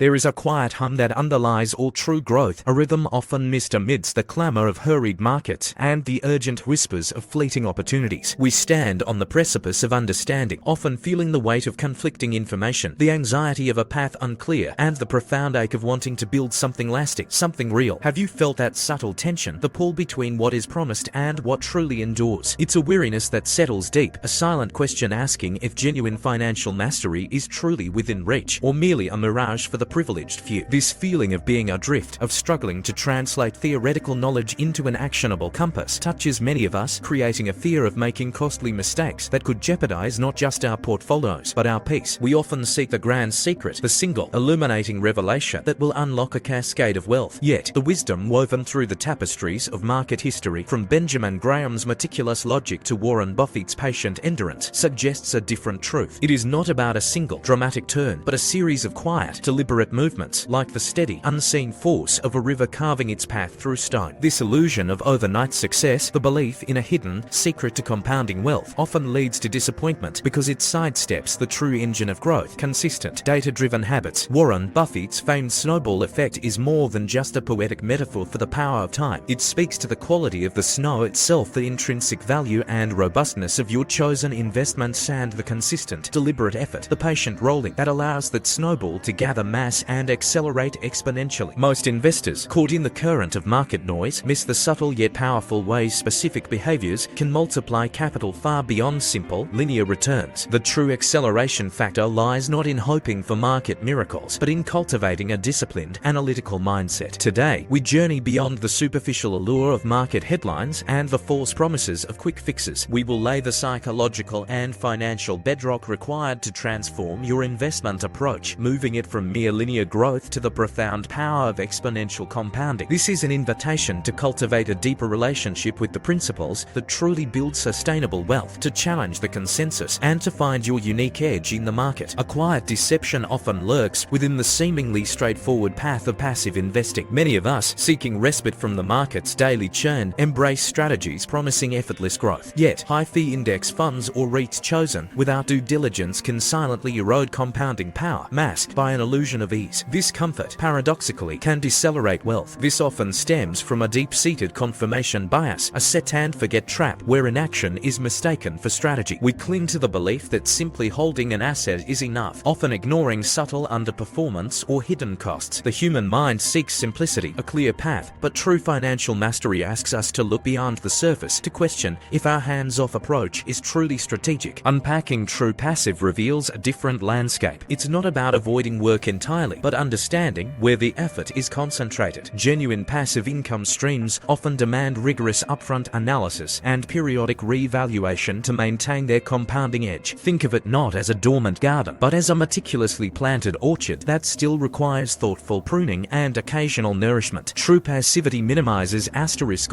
There is a quiet hum that underlies all true growth, a rhythm often missed amidst the clamor of hurried markets and the urgent whispers of fleeting opportunities. We stand on the precipice of understanding, often feeling the weight of conflicting information, the anxiety of a path unclear, and the profound ache of wanting to build something lasting, something real. Have you felt that subtle tension, the pull between what is promised and what truly endures? It's a weariness that settles deep, a silent question asking if genuine financial mastery is truly within reach, or merely a mirage for the privileged few. This feeling of being adrift, of struggling to translate theoretical knowledge into an actionable compass, touches many of us, creating a fear of making costly mistakes that could jeopardize not just our portfolios, but our peace. We often seek the grand secret, the single, illuminating revelation that will unlock a cascade of wealth. Yet, the wisdom woven through the tapestries of market history, from Benjamin Graham's meticulous logic to Warren Buffett's patient endurance, suggests a different truth. It is not about a single, dramatic turn, but a series of quiet, deliberate movements, like the steady, unseen force of a river carving its path through stone. This illusion of overnight success, the belief in a hidden secret to compounding wealth, often leads to disappointment because it sidesteps the true engine of growth: consistent, data-driven habits. Warren Buffett's famed snowball effect is more than just a poetic metaphor for the power of time. It speaks to the quality of the snow itself, the intrinsic value and robustness of your chosen investments, and the consistent, deliberate effort, the patient rolling, that allows that snowball to gather mass and accelerate exponentially. Most investors, caught in the current of market noise, miss the subtle yet powerful ways specific behaviors can multiply capital far beyond simple, linear returns. The true acceleration factor lies not in hoping for market miracles, but in cultivating a disciplined, analytical mindset. Today, we journey beyond the superficial allure of market headlines and the false promises of quick fixes. We will lay the psychological and financial bedrock required to transform your investment approach, moving it from mere linear growth to the profound power of exponential compounding. This is an invitation to cultivate a deeper relationship with the principles that truly build sustainable wealth, to challenge the consensus, and to find your unique edge in the market. A quiet deception often lurks within the seemingly straightforward path of passive investing. Many of us, seeking respite from the market's daily churn, embrace strategies promising effortless growth. Yet, high-fee index funds or REITs chosen without due diligence can silently erode compounding power, masked by an illusion of ease. This comfort, paradoxically, can decelerate wealth. This often stems from a deep-seated confirmation bias, a set-and-forget trap where inaction is mistaken for strategy. We cling to the belief that simply holding an asset is enough, often ignoring subtle underperformance or hidden costs. The human mind seeks simplicity, a clear path, but true financial mastery asks us to look beyond the surface, to question if our hands-off approach is truly strategic. Unpacking true passive reveals a different landscape. It's not about avoiding work entirely, but understanding where the effort is concentrated. Genuine passive income streams often demand rigorous upfront analysis and periodic re-evaluation to maintain their compounding edge. Think of it not as a dormant garden, but as a meticulously planted orchard that still requires thoughtful pruning and occasional nourishment. True passivity minimizes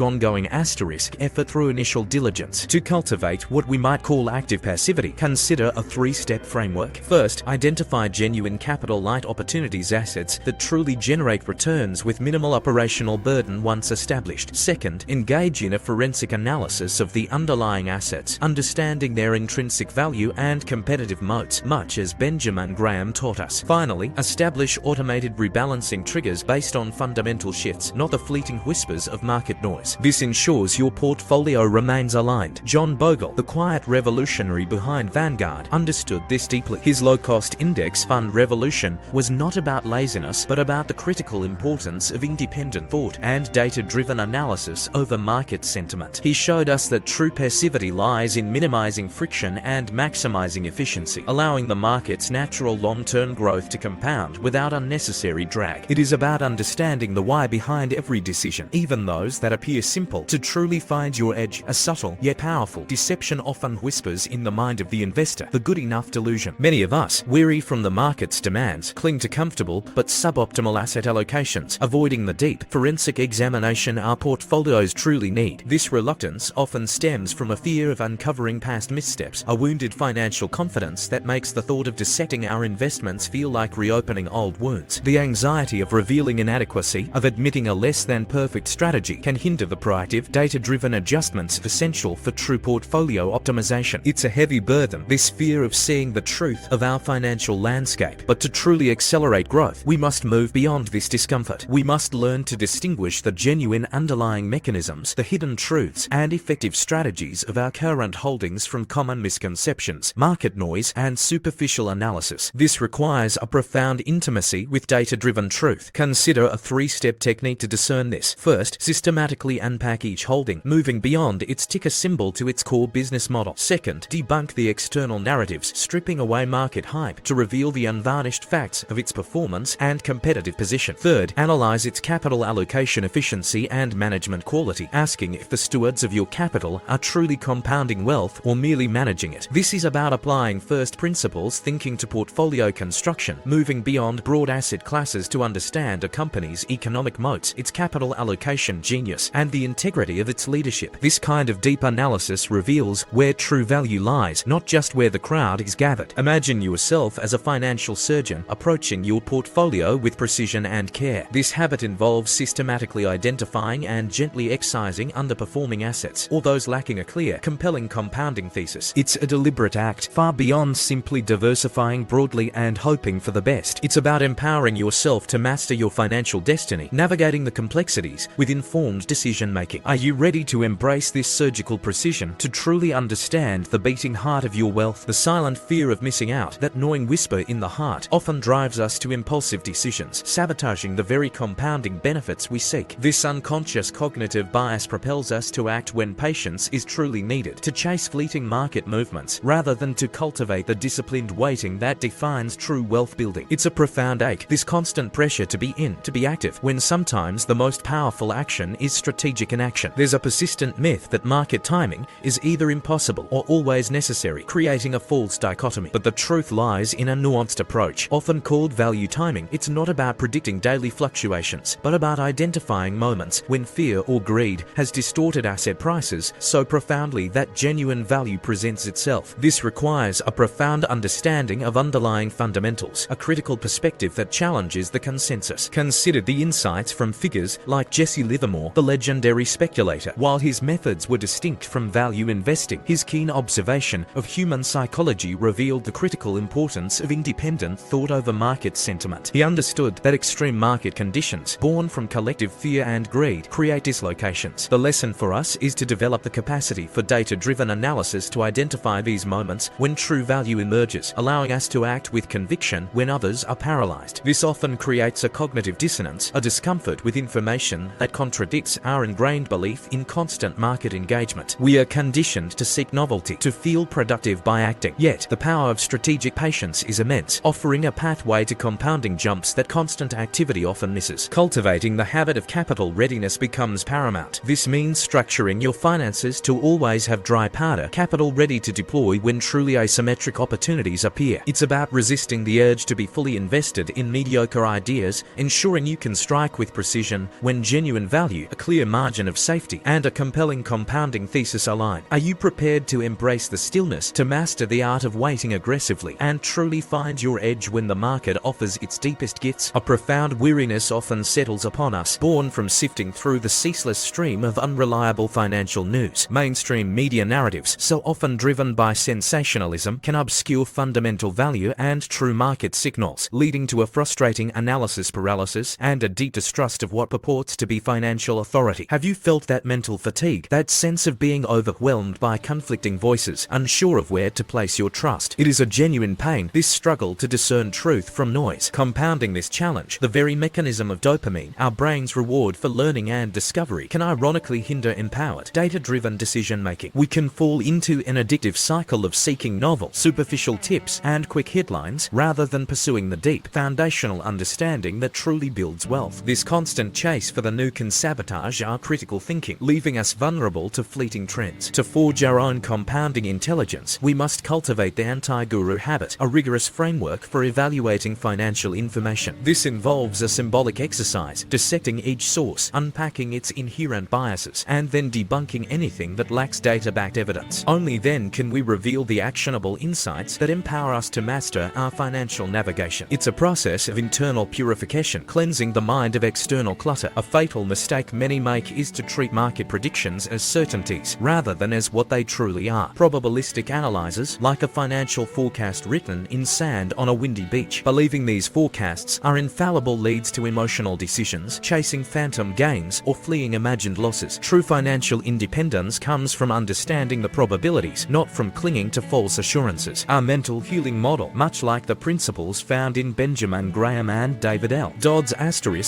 ongoing effort through initial diligence. To cultivate what we might call active passivity, consider a three-step framework. First, identify genuine capital-light opportunities, assets that truly generate returns with minimal operational burden once established. Second, engage in a forensic analysis of the underlying assets, understanding their intrinsic value and competitive moats, much as Benjamin Graham taught us. Finally, establish automated rebalancing triggers based on fundamental shifts, not the fleeting whispers of market noise. This ensures your portfolio remains aligned. John Bogle, the quiet revolutionary behind Vanguard, understood this deeply. His low-cost index fund revolution was not about laziness, but about the critical importance of independent thought and data-driven analysis over market sentiment. He showed us that true passivity lies in minimizing friction and maximizing efficiency, allowing the market's natural long-term growth to compound without unnecessary drag. It is about understanding the why behind every decision, even those that appear simple. To truly find your edge, a subtle yet powerful deception often whispers in the mind of the investor, the good enough delusion. Many of us, weary from the market's demands, cling to comfortable but suboptimal asset allocations, avoiding the deep, forensic examination our portfolios truly need. This reluctance often stems from a fear of uncovering past missteps, a wounded financial confidence that makes the thought of dissecting our investments feel like reopening old wounds. The anxiety of revealing inadequacy, of admitting a less than perfect strategy, can hinder the proactive, data-driven adjustments essential for true portfolio optimization. It's a heavy burden, this fear of seeing the truth of our financial landscape, but to truly accelerate accelerate growth, we must move beyond this discomfort. We must learn to distinguish the genuine underlying mechanisms, the hidden truths, and effective strategies of our current holdings from common misconceptions, market noise, and superficial analysis. This requires a profound intimacy with data-driven truth. Consider a three-step technique to discern this. First, systematically unpack each holding, moving beyond its ticker symbol to its core business model. Second, debunk the external narratives, stripping away market hype to reveal the unvarnished facts of its performance and competitive position. Third, analyze its capital allocation efficiency and management quality, asking if the stewards of your capital are truly compounding wealth or merely managing it. This is about applying first principles thinking to portfolio construction, moving beyond broad asset classes to understand a company's economic moats, its capital allocation genius, and the integrity of its leadership. This kind of deep analysis reveals where true value lies, not just where the crowd is gathered. Imagine yourself as a financial surgeon approaching your portfolio with precision and care. This habit involves systematically identifying and gently excising underperforming assets or those lacking a clear, compelling compounding thesis. It's a deliberate act, far beyond simply diversifying broadly and hoping for the best. It's about empowering yourself to master your financial destiny, navigating the complexities with informed decision-making. Are you ready to embrace this surgical precision, to truly understand the beating heart of your wealth? The silent fear of missing out, that gnawing whisper in the heart, often drives us to impulsive decisions, sabotaging the very compounding benefits we seek. This unconscious cognitive bias propels us to act when patience is truly needed, to chase fleeting market movements rather than to cultivate the disciplined waiting that defines true wealth building. It's a profound ache, this constant pressure to be in, to be active, when sometimes the most powerful action is strategic inaction. There's a persistent myth that market timing is either impossible or always necessary, creating a false dichotomy. But the truth lies in a nuanced approach, often called value timing. It's not about predicting daily fluctuations, but about identifying moments when fear or greed has distorted asset prices so profoundly that genuine value presents itself. This requires a profound understanding of underlying fundamentals, a critical perspective that challenges the consensus. Consider the insights from figures like Jesse Livermore, the legendary speculator. While his methods were distinct from value investing, his keen observation of human psychology revealed the critical importance of independent thought over market sentiment. He understood that extreme market conditions, born from collective fear and greed, create dislocations. The lesson for us is to develop the capacity for data-driven analysis to identify these moments when true value emerges, allowing us to act with conviction when others are paralyzed. This often creates a cognitive dissonance, a discomfort with information that contradicts our ingrained belief in constant market engagement. We are conditioned to seek novelty, to feel productive by acting. Yet, the power of strategic patience is immense, offering a pathway to compounding jumps that constant activity often misses. Cultivating the habit of capital readiness becomes paramount. This means structuring your finances to always have dry powder, capital ready to deploy when truly asymmetric opportunities appear. It's about resisting the urge to be fully invested in mediocre ideas, ensuring you can strike with precision when genuine value, a clear margin of safety, and a compelling compounding thesis align. Are you prepared to embrace the stillness, to master the art of waiting aggressively, and truly find your edge when the market offers its deepest gifts? A profound weariness often settles upon us, born from sifting through the ceaseless stream of unreliable financial news. Mainstream media narratives, so often driven by sensationalism, can obscure fundamental value and true market signals, leading to a frustrating analysis paralysis and a deep distrust of what purports to be financial authority. Have you felt that mental fatigue, that sense of being overwhelmed by conflicting voices, unsure of where to place your trust? It is a genuine pain, this struggle to discern truth from noise. Compounding this challenge, the very mechanism of dopamine, our brain's reward for learning and discovery, can ironically hinder empowered, data-driven decision-making. We can fall into an addictive cycle of seeking novel, superficial tips and quick headlines rather than pursuing the deep, foundational understanding that truly builds wealth. This constant chase for the new can sabotage our critical thinking, leaving us vulnerable to fleeting trends. To forge our own compounding intelligence, we must cultivate the anti-guru habit, a rigorous framework for evaluating financial information. This involves a symbolic exercise, dissecting each source, unpacking its inherent biases, and then debunking anything that lacks data-backed evidence. Only then can we reveal the actionable insights that empower us to master our financial navigation. It's a process of internal purification, cleansing the mind of external clutter. A fatal mistake many make is to treat market predictions as certainties rather than as what they truly are. Probabilistic analyzers, like a financial forecast written in sand on a windy beach, Believing these forecasts are infallible leads to emotional decisions, chasing phantom gains, or fleeing imagined losses. True financial independence comes from understanding the probabilities, not from clinging to false assurances. Our mental healing model, much like the principles found in Benjamin Graham and David L. Dodd's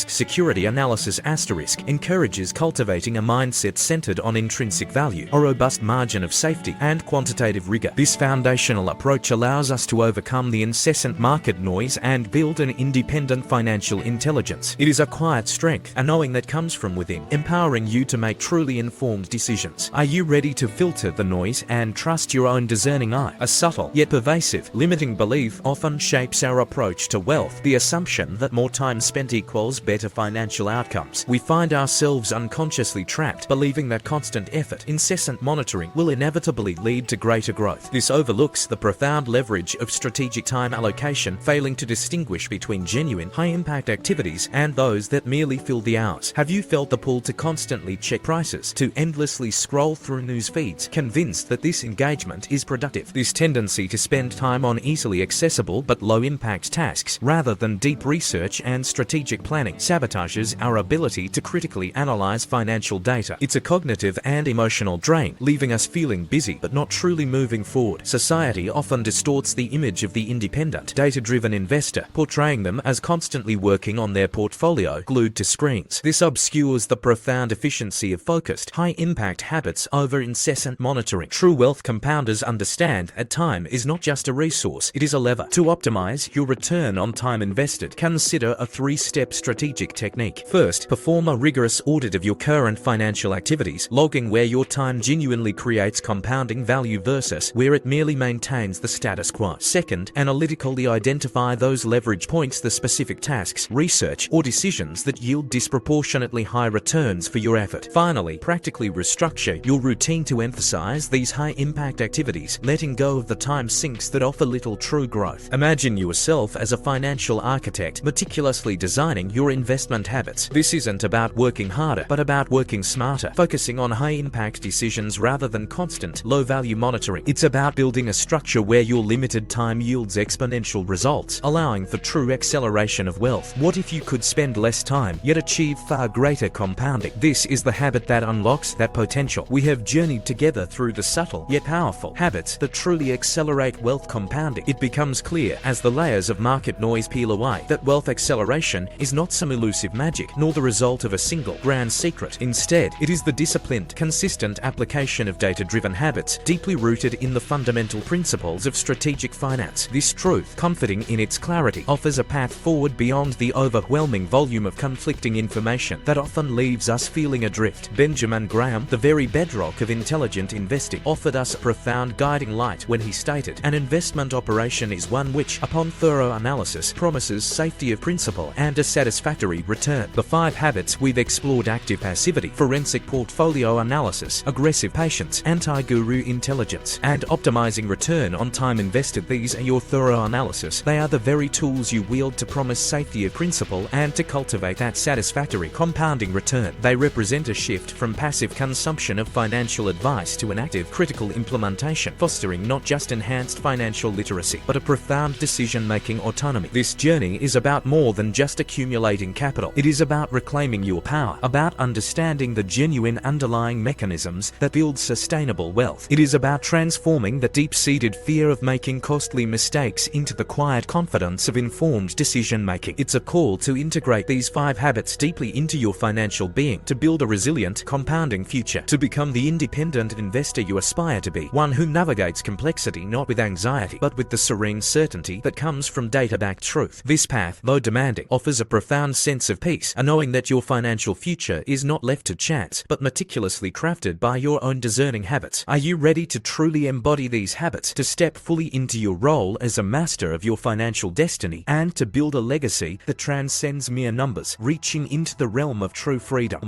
security analysis encourages cultivating a mindset centered on intrinsic value, a robust margin of safety, and quantitative rigor. This foundational approach allows us to overcome the incessant market noise and build an independent financial intelligence. It is a quiet strength, a knowing that comes from within, empowering you to make truly informed decisions. Are you ready to filter the noise and trust your own discerning eye? A subtle, yet pervasive, limiting belief often shapes our approach to wealth, the assumption that more time spent equals better financial outcomes. We find ourselves unconsciously trapped, believing that constant effort, incessant monitoring, will inevitably lead to greater growth. This overlooks the profound leverage of strategic time allocation, failing to distinguish between genuine, high-impact activities and those that merely fill the hours. Have you felt the pull to constantly check prices, to endlessly scroll through news feeds, convinced that this engagement is productive? This tendency to spend time on easily accessible but low-impact tasks, rather than deep research and strategic planning, sabotages our ability to critically analyze financial data. It's a cognitive and emotional drain, leaving us feeling busy but not truly moving forward. Society often distorts the image of the independent, data-driven investor, portraying them as constantly working on their portfolio, glued to screens. This obscures the profound efficiency of focused, high-impact habits over incessant monitoring. True wealth compounders understand that time is not just a resource, it is a lever. To optimize your return on time invested, consider a three-step strategic technique. First, perform a rigorous audit of your current financial activities, logging where your time genuinely creates compounding value versus where it merely maintains the status quo. Second, analytically identify those leverage points, the specific tasks, research, or decisions that yield disproportionately high returns for your effort. Finally, practically restructure your routine to emphasize these high-impact activities, letting go of the time sinks that offer little true growth. Imagine yourself as a financial architect, meticulously designing your investment habits. This isn't about working harder, but about working smarter, focusing on high-impact decisions rather than constant, low-value monitoring. It's about building a structure where your limited time yields exponential results, allowing for true acceleration of wealth. What if you could spend less time, yet achieve far greater compounding? This is the habit that unlocks that potential. We have journeyed together through the subtle, yet powerful, habits that truly accelerate wealth compounding. It becomes clear, as the layers of market noise peel away, that wealth acceleration is not some elusive magic, nor the result of a single grand secret. Instead, it is the disciplined, consistent application of data-driven habits, deeply rooted in the fundamental principles of strategic finance. This truth, comforting in its clarity, offers a path forward beyond the overwhelming volume of conflicting information that often leaves us feeling adrift. Benjamin Graham, the very bedrock of intelligent investing, offered us a profound guiding light when he stated, "An investment operation is one which, upon thorough analysis, promises safety of principal and a satisfactory return." The 5 habits we've explored: active passivity, forensic portfolio analysis, aggressive patience, anti-guru intelligence, and optimizing return on time invested. These are your thorough analysis. They are the very tools you wield to promise safety of principal and to cultivate that satisfactory compounding return. They represent a shift from passive consumption of financial advice to an active, critical implementation, fostering not just enhanced financial literacy, but a profound decision-making autonomy. This journey is about more than just accumulating capital. It is about reclaiming your power, about understanding the genuine underlying mechanisms that build sustainable wealth. It is about transforming the deep-seated fear of making costly mistakes into the quiet confidence of informed decision-making. It's a call to integrate these 5 habits deeply into your financial being, to build a resilient, compounding future, to become the independent investor you aspire to be, one who navigates complexity not with anxiety, but with the serene certainty that comes from data-backed truth. This path, though demanding, offers a profound sense of peace, a knowing that your financial future is not left to chance, but meticulously crafted by your own discerning habits. Are you ready to truly embody these habits, to step fully into your role as a master of your financial destiny, and to build a legacy that transcends mere numbers, reaching into the realm of true freedom?